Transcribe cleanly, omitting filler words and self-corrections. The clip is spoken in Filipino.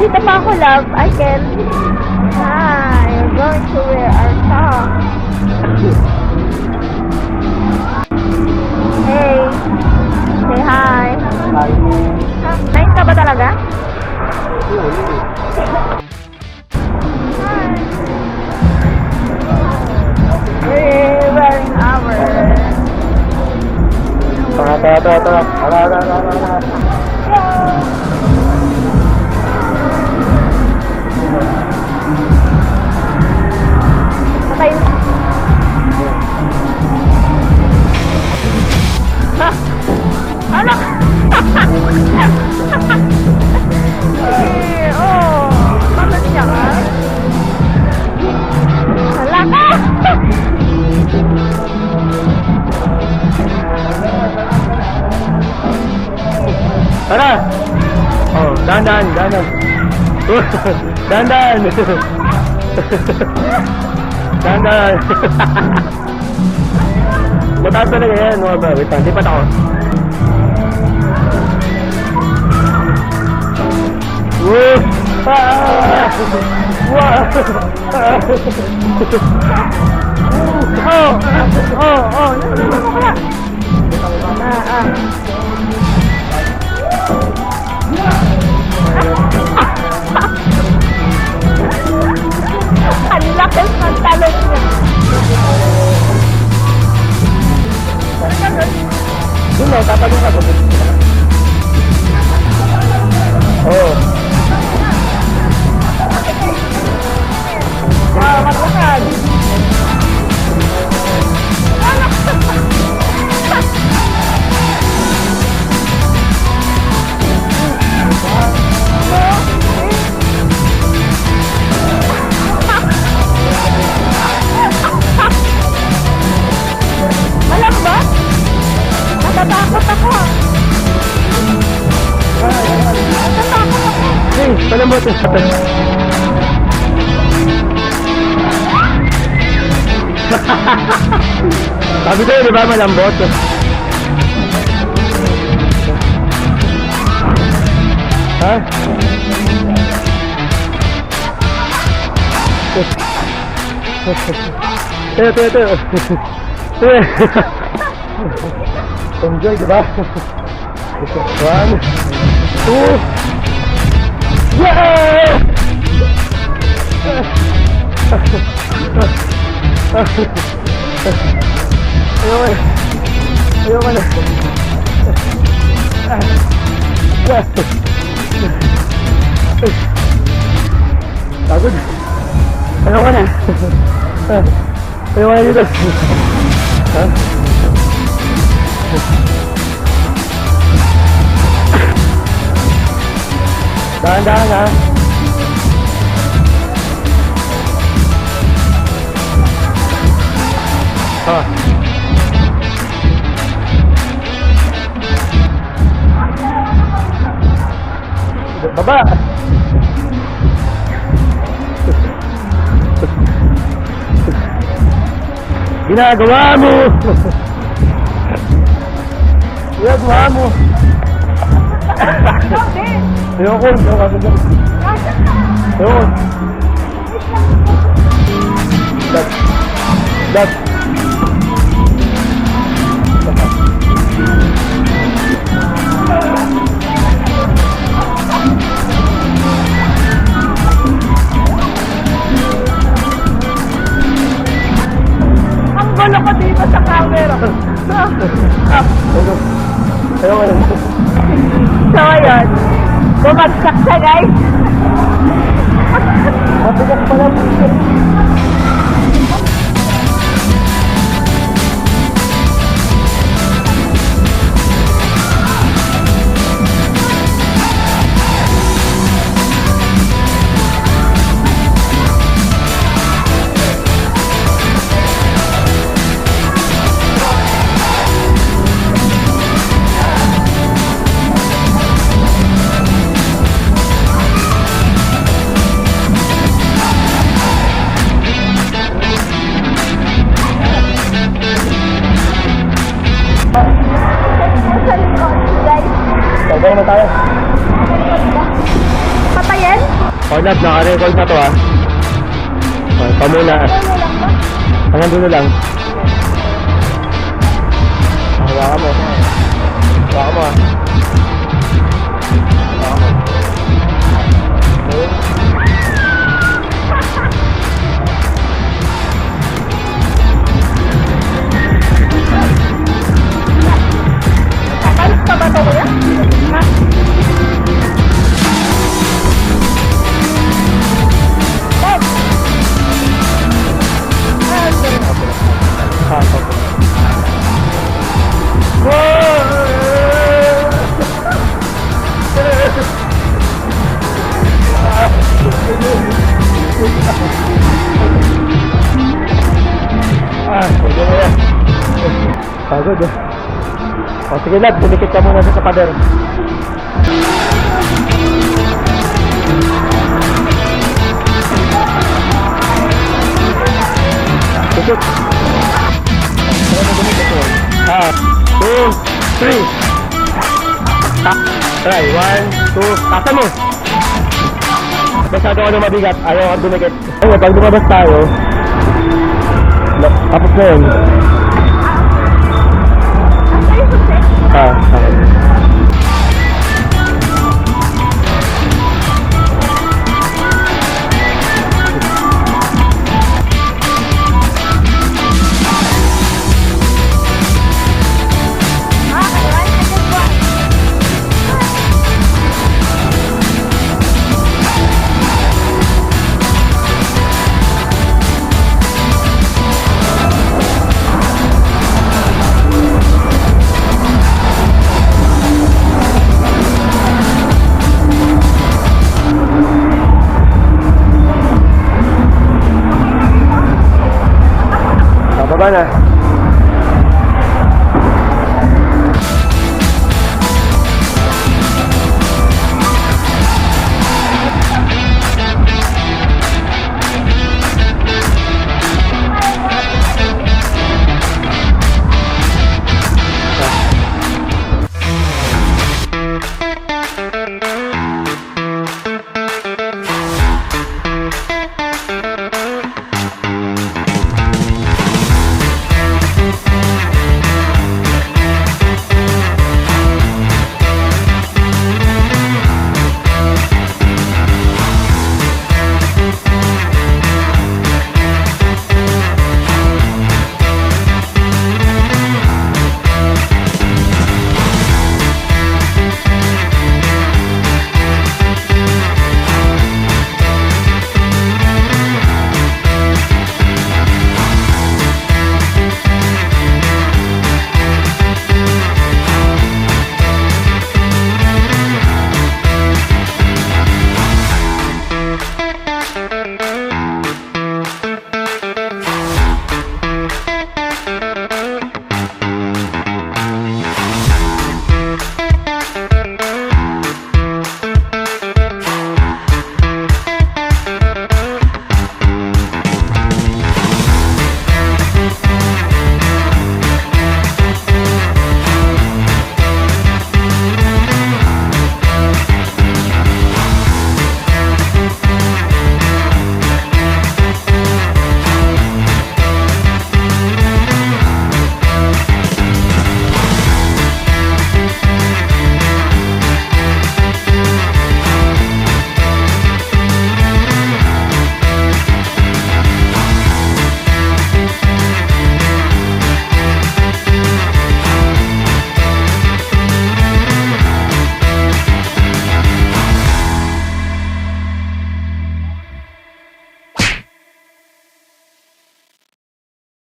Dito pa ako, love. I can. Hi, you're going to wear our top. Hey. Say hi. Hi. Nice ka ba talaga? We're wearing our... Tara. Okay. Ha? Ano? Eh, oh. Bakit siya ka? Wala ka! Tara! Oh, dandan. Dandan. Dandan. Mataas talaga yan, mga ba? Wait lang, di pa ako. Woo! Ah! Wow! Ang lakas ng talon niya. Doon na, tatagin ka. Oo. Matutag. Alam ba? Natatakot ako. Natatakot ako. Hey, palamot yung sabi. Sabi ko, di ba, malambot? Ha? Ito. Enjoy, di ba? 1, 2, yeah! Ayoko na. Pagod. Ayoko na. Ayoko na dito. Ha? Dahan-dahan ha. Ah. Baba. Ginagawa mo. Ginagawa mo. Ayoko. That. Ang gulo ko dito sa camera. Ayoko na. So, ayun. Bumagsak siya, guys. Matigas pala. Lab, naka-record na to ah. Okay, pamuna. Hanggang dulo lang. Hawakan mo. Hawakan mo ah. Hawakan mo. Kakalis pa ba ito kuya? Ha? Bob! Ah, okay. Pwede na yan. Pagod eh. O sige lad, dumikit ka muna sa pader. Dikit. Kaya mo dumikit mo. 2, 3. Try, 1, 2. Tasa mo. Masyado ka na mabigat. Ayaw kang dumikit. Ayun, pag lumabas tayo, tapos na yun. After you success, Okay. kailangan I just want. Bababa na.